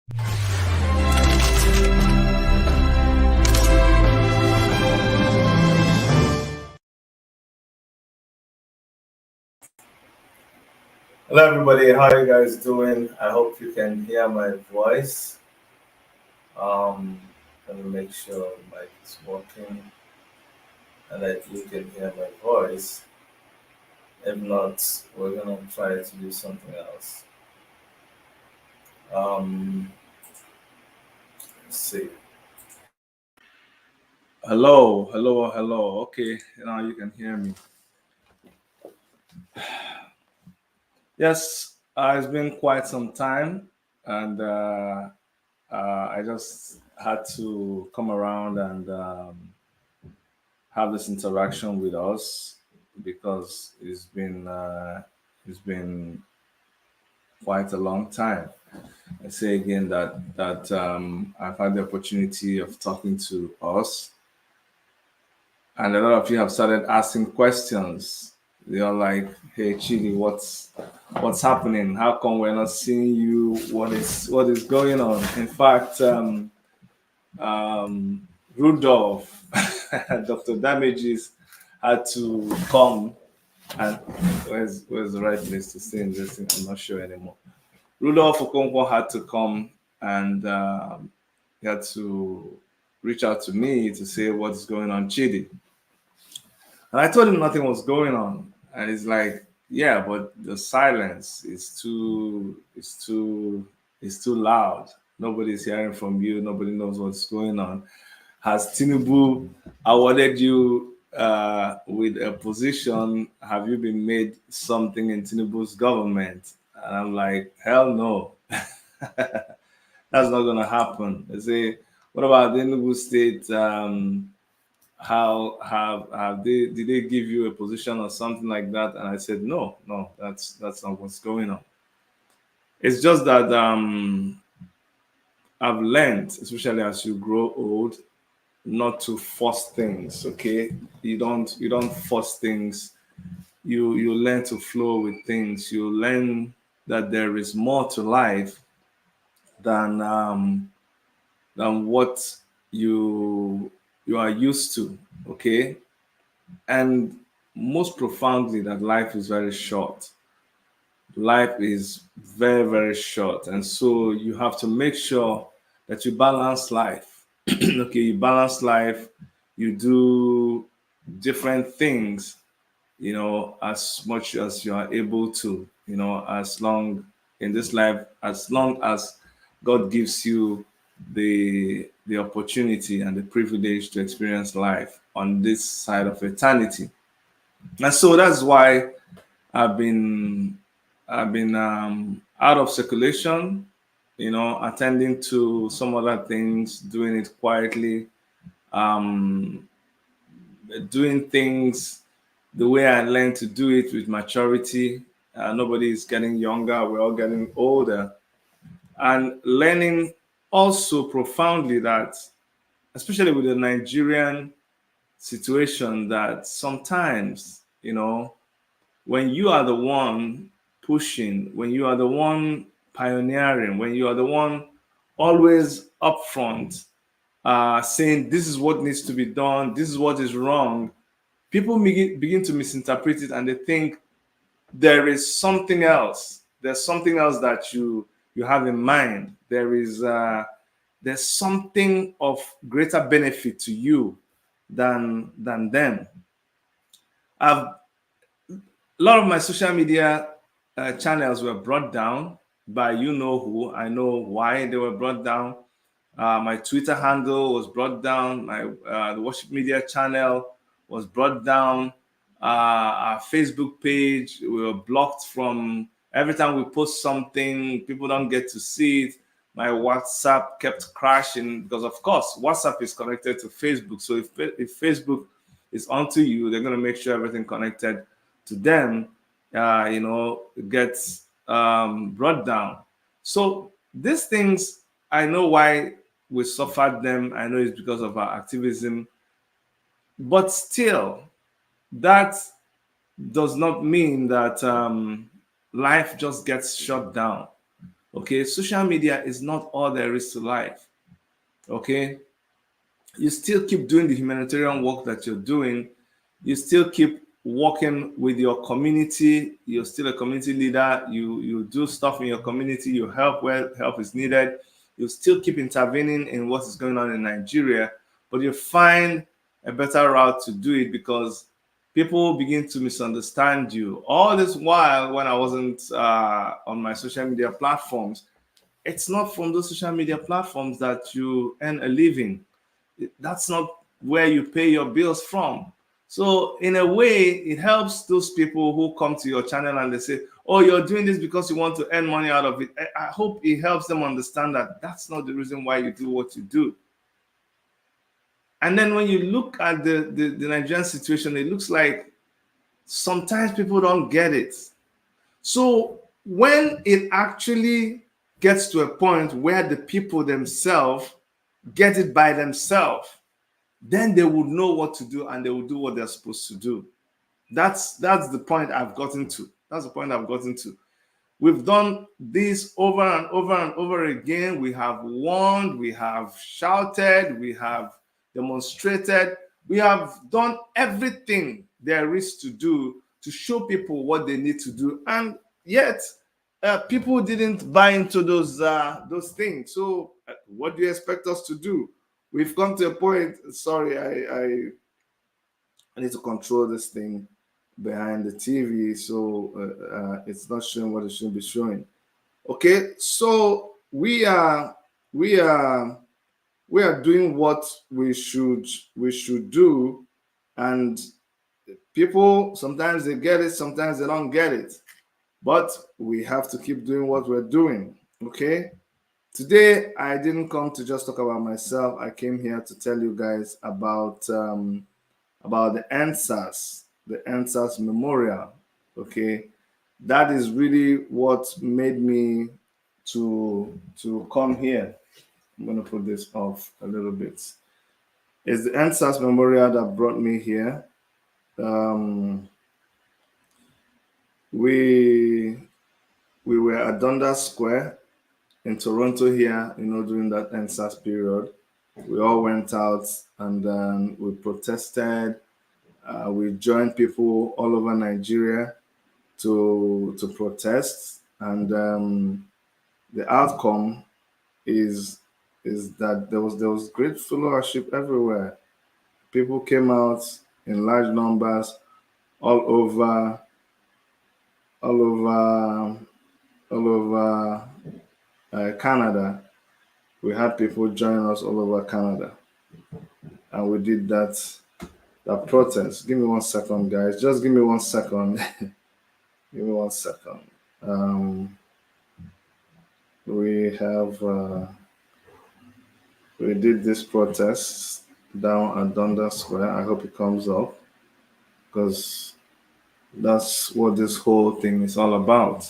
Hello, everybody. How are you guys doing? I hope you can hear my voice. Let me make sure the mic is working and that you can hear my voice. If not, we're gonna try to do something else. Let's see. Hello, hello, hello. Okay, now you can hear me. Yes, it's been quite some time, and I just had to come around and have this interaction with us because it's been quite a long time. I say again that I've had the opportunity of talking to us, and a lot of you have started asking questions. They're like, "Hey, Chidi, what's happening? How come we're not seeing you? What is going on?" In fact, Rudolph, Dr. Damages had to come and where's the right place to say in this thing? I'm not sure anymore. Rudolph Okonkwo had to come and he had to reach out to me to say what's going on, Chidi. And I told him nothing was going on. And he's like, yeah, but the silence is too loud. Nobody's hearing from you. Nobody knows what's going on. Has Tinubu awarded you with a position? Have you been made something in Tinubu's government? And I'm like, hell no. That's not gonna happen. They say, what about the Enugu state? How have they did they give you a position or something like that? And I said, no, that's not what's going on. It's just that I've learned, especially as you grow old, not to force things. Okay, you don't force things. You learn to flow with things. You learn that there is more to life than what you are used to. Okay, and most profoundly that life is very short. Life is very, very short, and so you have to make sure that you balance life. Okay, you balance life, you do different things, as much as you are able to, as long in this life, as long as God gives you the opportunity and the privilege to experience life on this side of eternity. And so that's why I've been out of circulation, attending to some other things, doing it quietly, um, doing things the way I learned to do it with maturity. Nobody is getting younger, we're all getting older. And learning also profoundly that, especially with the Nigerian situation, that sometimes, when you are the one pushing, when you are the one pioneering, when you are the one always upfront, saying this is what needs to be done, this is what is wrong, people begin to misinterpret it and they think there is something else. There's something else that you have in mind. There's something of greater benefit to you than them. A lot of my social media channels were brought down by you know who. I know why they were brought down. My Twitter handle was brought down. My the Worship Media channel was brought down. Our Facebook page, we were blocked from every time we post something, people don't get to see it. My WhatsApp kept crashing because, of course, WhatsApp is connected to Facebook. So if Facebook is onto you, they're going to make sure everything connected to them, gets brought down. So these things, I know why we suffered them. I know it's because of our activism, but still, that does not mean that life just gets shut down. Okay, social media is not all there is to life. Okay, you still keep doing the humanitarian work that you're doing. You still keep working with your community. You're still a community leader. You do stuff in your community. You help where help is needed. You still keep intervening in what is going on in Nigeria, but you find a better route to do it because people begin to misunderstand you. All this while, when I wasn't on my social media platforms, it's not from those social media platforms that you earn a living. That's not where you pay your bills from. So in a way, it helps those people who come to your channel and they say, "Oh, you're doing this because you want to earn money out of it." I hope it helps them understand that that's not the reason why you do what you do. And then when you look at the Nigerian situation, it looks like sometimes people don't get it. So when it actually gets to a point where the people themselves get it by themselves, then they would know what to do and they will do what they're supposed to do. That's the point I've gotten to. That's the point I've gotten to. We've done this over and over and over again. We have warned, we have shouted, we have demonstrated, we have done everything there is to do to show people what they need to do, and yet people didn't buy into those things. So, what do you expect us to do? We've come to a point. Sorry, I need to control this thing behind the TV so it's not showing what it should be showing. Okay, so we are doing what we should do, and people sometimes they get it, sometimes they don't get it, but we have to keep doing what we're doing. Okay, today I didn't come to just talk about myself. I came here to tell you guys about the NSAS memorial. Okay, that is really what made me to come here. I'm gonna put this off a little bit. It's the NSAS memorial that brought me here. We were at Dundas Square in Toronto here, during that NSAS period. We all went out and then we protested. We joined people all over Nigeria to protest, and the outcome is that there was great followership everywhere. People came out in large numbers all over all over all over Canada. We had people join us all over Canada, and we did that protest. Give me 1 second, guys. Just give me 1 second. Give me 1 second. We have we did this protest down at Dundas Square. I hope it comes up because that's what this whole thing is all about.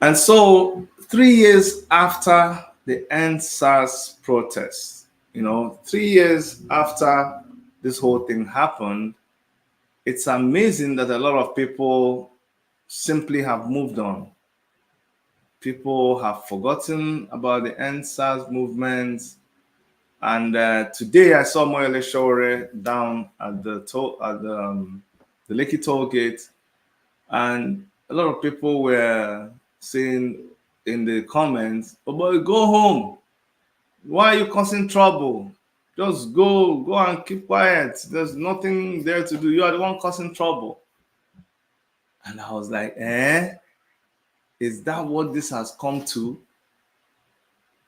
And so 3 years after the End SARS protest, 3 years after this whole thing happened, it's amazing that a lot of people simply have moved on. People have forgotten about the End SARS movement. And today I saw Moyole Shore down at the Lekki Tollgate, and a lot of people were saying in the comments, "Oh boy, go home. Why are you causing trouble? Just go and keep quiet. There's nothing there to do. You are the one causing trouble." And I was like, is that what this has come to?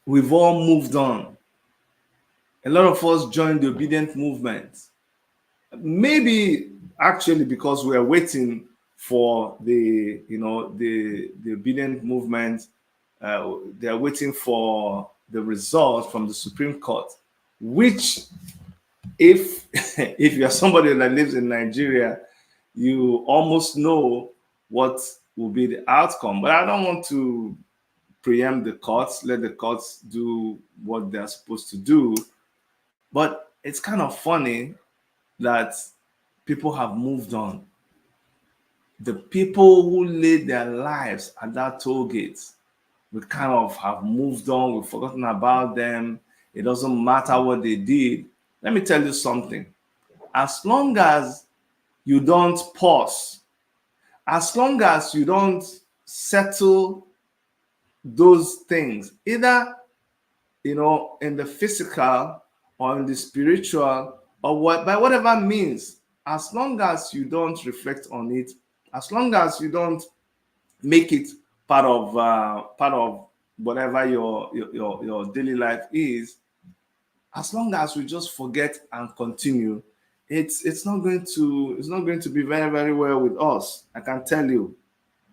We've all moved on. A lot of us joined the obedient movement. Maybe actually because we are waiting for the obedient movement. They are waiting for the result from the Supreme Court, which, if if you are somebody that lives in Nigeria, you almost know what will be the outcome. But I don't want to preempt the courts. Let the courts do what they're supposed to do. But it's kind of funny that people have moved on. The people who laid their lives at that toll gate, we kind of have moved on, we've forgotten about them. It doesn't matter what they did. Let me tell you something. As long as you don't pause, as long as you don't settle those things, either in the physical or in the spiritual or by whatever means, as long as you don't reflect on it, as long as you don't make it part of whatever your daily life is, as long as we just forget and continue, it's not going to be very, very well with us. I can tell you,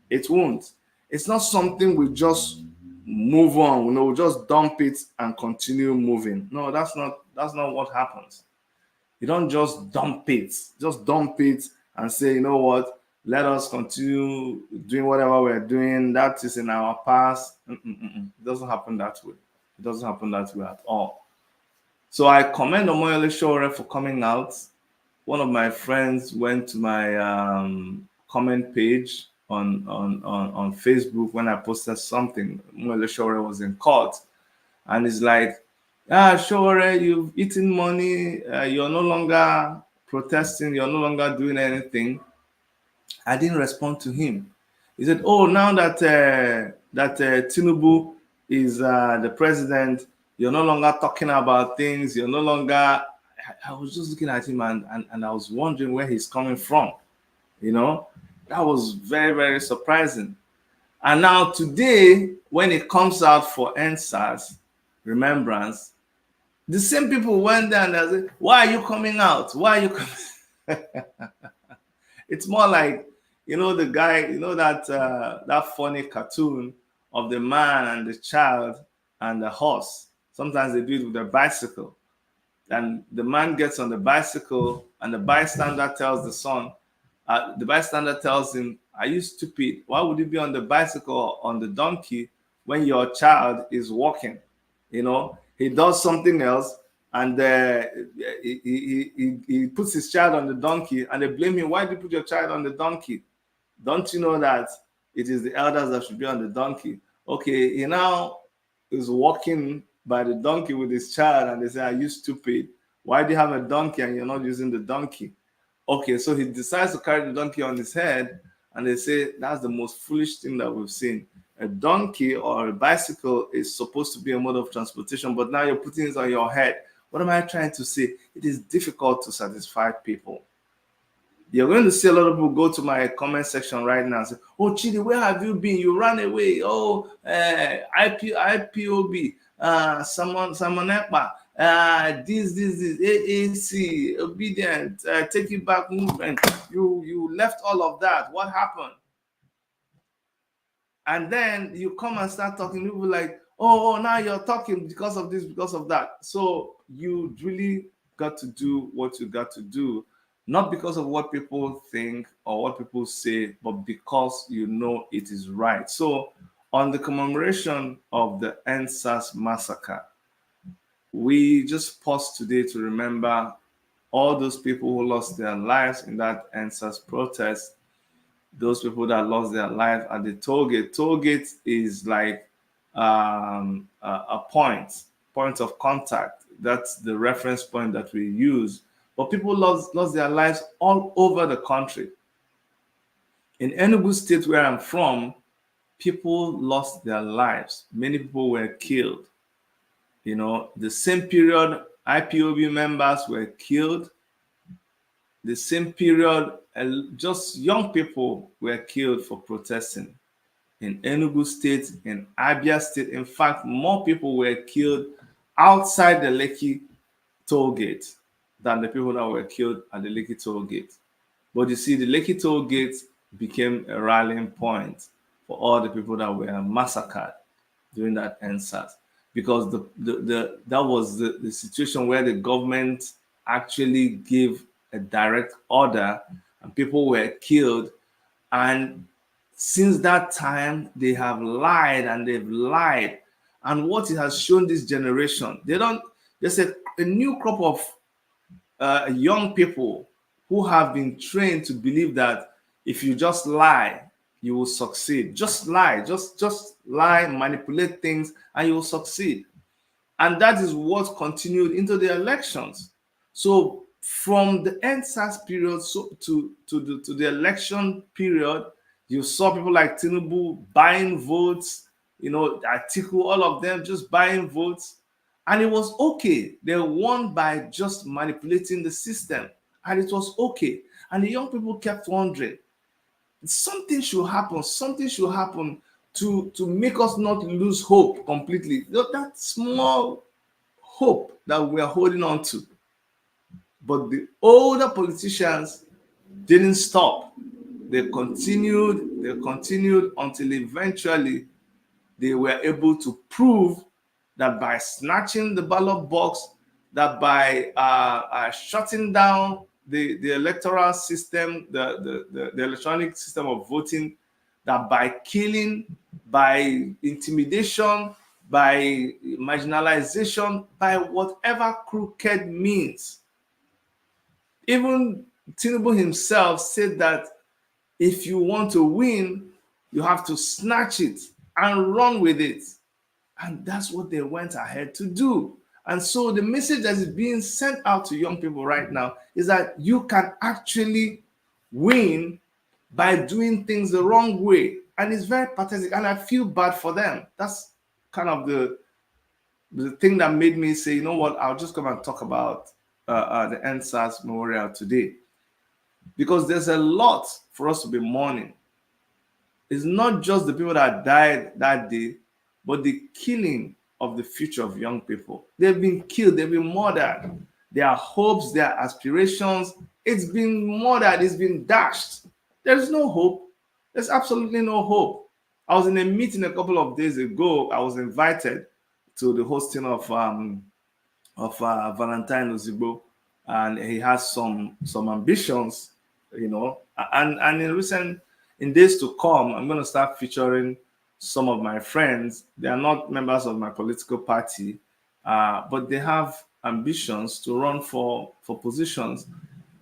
it won't. It's not something we just move on. We just dump it and continue moving. No, that's not what happens. You don't just dump it. Just dump it and say, you know what? Let us continue doing whatever we're doing. That is in our past. It doesn't happen that way. It doesn't happen that way at all. So I commend Omoyole Sowore for coming out. One of my friends went to my comment page on Facebook when I posted something. Omoyole Sowore was in court, and it's like, Sowore, you've eaten money. You're no longer protesting. You're no longer doing anything. I didn't respond to him. He said, "Oh, now that Tinubu is the president, you're no longer talking about things. You're no longer." I was just looking at him and I was wondering where he's coming from. That was very, very surprising. And now today, when it comes out for NSAS, remembrance, the same people went there and they said, "Why are you coming out? Why are you coming?" It's more like, the guy, that funny cartoon of the man and the child and the horse. Sometimes they do it with a bicycle. And the man gets on the bicycle and the bystander tells him, "Are you stupid? Why would you be on the bicycle or on the donkey when your child is walking?" He does something else and he puts his child on the donkey and they blame him. "Why did you put your child on the donkey? Don't you know that it is the elders that should be on the donkey?" Okay, he now is walking by the donkey with his child and they say, "Are you stupid? Why do you have a donkey and you're not using the donkey?" Okay, so he decides to carry the donkey on his head and they say that's the most foolish thing that we've seen. A donkey or a bicycle is supposed to be a mode of transportation, but now you're putting it on your head. What am I trying to say? It is difficult to satisfy people. You're going to see a lot of people go to my comment section right now and say, "Oh, Chidi, where have you been? You ran away. Oh, IPOB, Simon Ekpa, this, AAC, obedient, take it back movement. You left all of that. What happened?" And then you come and start talking. People like, oh, now you're talking because of this, because of that. So you really got to do what you got to do. Not because of what people think or what people say, but because it is right. So on the commemoration of the NSAS massacre, we just pause today to remember all those people who lost their lives in that NSAS protest, those people that lost their life at the toll gate. Toll gate is like a point of contact. That's the reference point that we use. But people lost their lives all over the country. In Enugu State, where I'm from, people lost their lives. Many people were killed. The same period, IPOB members were killed. The same period, just young people were killed for protesting. In Enugu State, in Abia State, in fact, more people were killed outside the Lekki Tollgate than the people that were killed at the Lekki Tollgate. But you see, the Lekki Tollgate became a rallying point for all the people that were massacred during that NSAS, because that was the situation where the government actually gave a direct order and people were killed. And since that time, they have lied and they've lied. And what it has shown this generation, there's a new crop of young people who have been trained to believe that If you just lie, you will succeed. Just lie, just lie, manipulate things, and you will succeed. And that is what continued into the elections. So from the NSAS period to the election period, you saw people like Tinubu buying votes, Atiku, all of them just buying votes. And it was okay. They won by just manipulating the system. And it was okay. And the young people kept wondering, something should happen to make us not lose hope completely. That small hope that we are holding on to. But the older politicians didn't stop. They continued until eventually they were able to prove that by snatching the ballot box, that by shutting down the electoral system, the electronic system of voting, that by killing, by intimidation, by marginalization, by whatever crooked means. Even Tinubu himself said that if you want to win, you have to snatch it and run with it. And that's what they went ahead to do. And so the message that is being sent out to young people right now is that you can actually win by doing things the wrong way. And it's very pathetic. And I feel bad for them. That's kind of the thing that made me say, you know what, I'll just come and talk about the NSAS memorial today. Because there's a lot for us to be mourning. It's not just the people that died that day, but the killing of the future of young people. They've been killed, they've been murdered. Their hopes, their aspirations, it's been murdered, it's been dashed. There's no hope. There's absolutely no hope. I was in a meeting a couple of days ago. I was invited to the hosting of Valentine Ozigbo, and he has some ambitions, and in days to come, I'm going to start featuring some of my friends. They are not members of my political party, but they have ambitions to run for positions,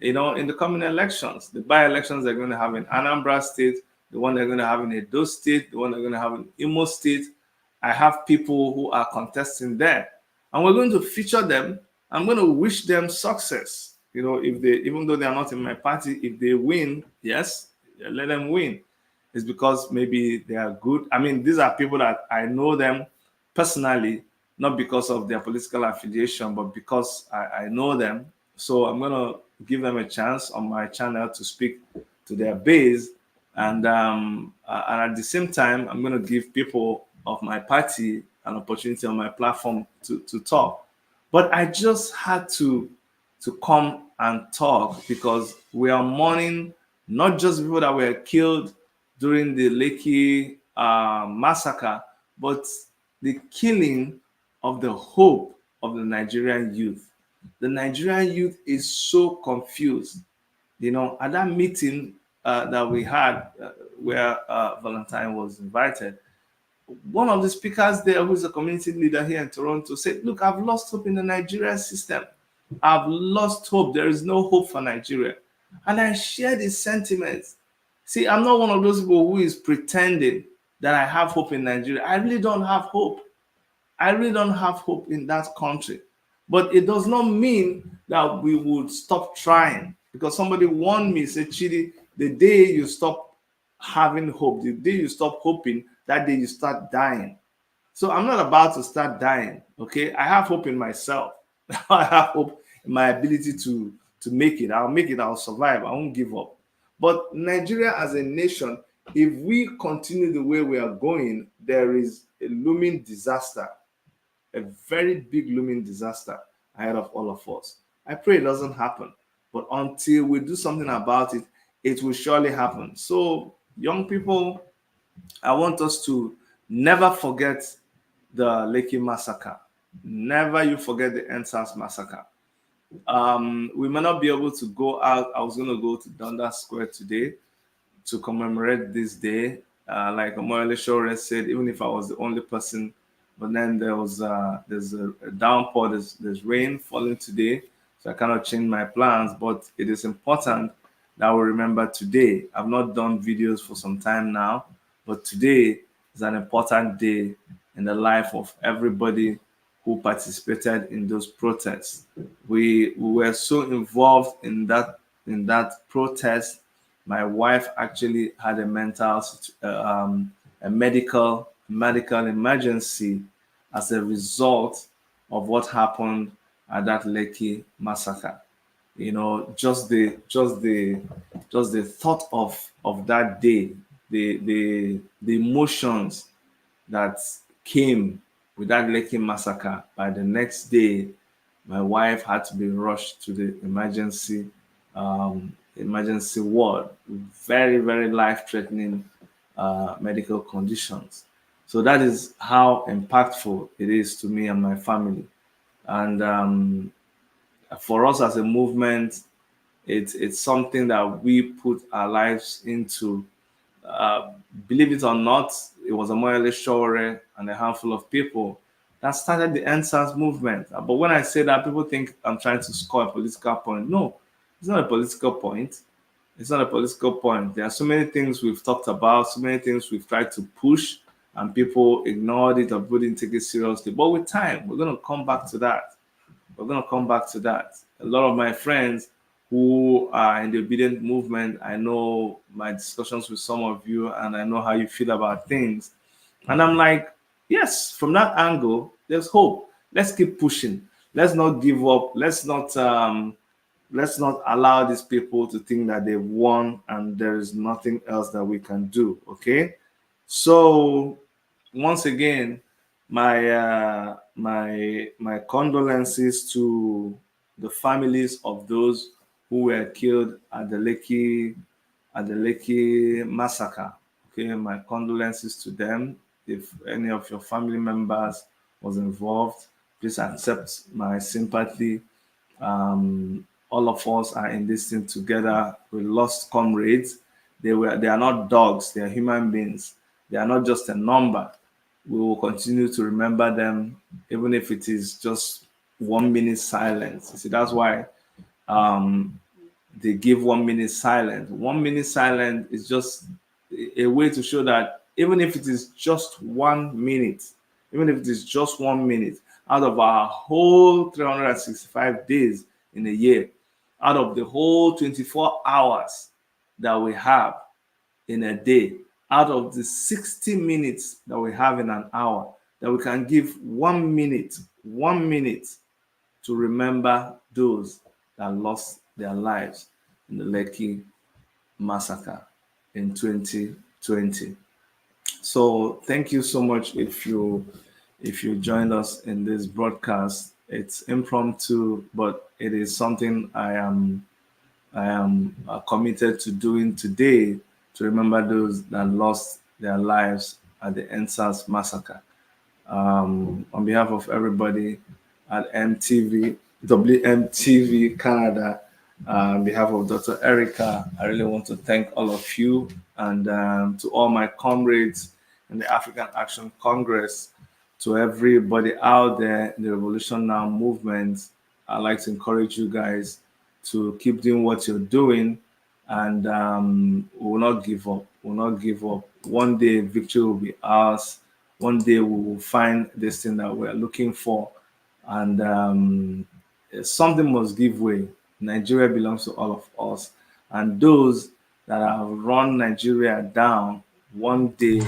in the coming elections. The by-elections they're going to have in Anambra State, the one they're going to have in Edo State, the one they're going to have in Imo State. I have people who are contesting there, and we're going to feature them. I'm going to wish them success. If they, even though they are not in my party, if they win, yes, let them win. It's because maybe they are good. I mean, these are people that I know them personally, not because of their political affiliation, but because I know them. So I'm going to give them a chance on my channel to speak to their base. And at the same time, I'm going to give people of my party an opportunity on my platform to talk. But I just had to come and talk because we are mourning not just people that were killed during the Lekki massacre, but the killing of the hope of the Nigerian youth. The Nigerian youth is so confused. At that meeting that we had where Valentine was invited, one of the speakers there, who's a community leader here in Toronto, said, look, I've lost hope in the Nigerian system. I've lost hope. There is no hope for Nigeria. And I share this sentiment. See, I'm not one of those people who is pretending that I have hope in Nigeria. I really don't have hope. I really don't have hope in that country. But it does not mean that we would stop trying. Because somebody warned me, said, Chidi, the day you stop having hope, the day you stop hoping, that day you start dying. So I'm not about to start dying, okay? I have hope in myself. I have hope in my ability to make it. I'll make it, I'll survive, I won't give up. But Nigeria as a nation, if we continue the way we are going, there is a looming disaster, a very big looming disaster ahead of all of us. I pray it doesn't happen, but until we do something about it, it will surely happen. So young people, I want us to never forget the Lekki massacre. Never you forget the NSAS massacre. We may not be able to go out. I was going to go to Dundas Square today to commemorate this day. Like Omoyele Sowore said, even if I was the only person, but then there's a downpour, there's rain falling today, so I cannot change my plans. But it is important that will remember today. I've not done videos for some time now, but today is an important day in the life of everybody who participated in those protests. We were so involved in that protest. My wife actually had a a medical emergency as a result of what happened at that Lekki massacre. You know, just the thought of that day, the emotions that came with that Lekki massacre. By the next day, my wife had to be rushed to the emergency ward. Very, very life-threatening medical conditions. So that is how impactful it is to me and my family. And for us as a movement, it's something that we put our lives into. Uh, Believe it or not, it was Amoyele Sowore and a handful of people that started the NSAS movement. But when I say that, people think I'm trying to score a political point. No, it's not a political point. It's not a political point. There are so many things we've talked about, so many things we've tried to push, and people ignored it or didn't take it seriously. But with time, we're going to come back to that. We're going to come back to that. A lot of my friends who are in the obedient movement, I know my discussions with some of you, and I know how you feel about things. And I'm like, yes, from that angle, there's hope. Let's keep pushing. Let's not give up. Let's not allow these people to think that they've won and there is nothing else that we can do. Okay. So once again, my condolences to the families of those who were killed at the Lekki massacre. Okay, my condolences to them. If any of your family members was involved, please accept my sympathy. All of us are in this thing together. We lost comrades. They are not dogs, they are human beings. They are not just a number. We will continue to remember them, even if it is just 1 minute silence. You see, that's why um, they give 1 minute silence. 1 minute silence is just a way to show that even if it is just 1 minute, even if it is just 1 minute out of our whole 365 days in a year, out of the whole 24 hours that we have in a day, out of the 60 minutes that we have in an hour, that we can give 1 minute to remember those that lost their lives in the Lekki massacre in 2020. So thank you so much if you joined us in this broadcast. It's impromptu, but it is something I am committed to doing today to remember those that lost their lives at the NSAS massacre. On behalf of everybody at WMTV Canada, on behalf of Dr. Erica, I really want to thank all of you and to all my comrades in the African Action Congress, to everybody out there in the Revolution Now movement. I'd like to encourage you guys to keep doing what you're doing, and we will not give up. We will not give up. One day, victory will be ours. One day, we will find this thing that we're looking for, and something must give way. Nigeria belongs to all of us, and those that have run Nigeria down, one day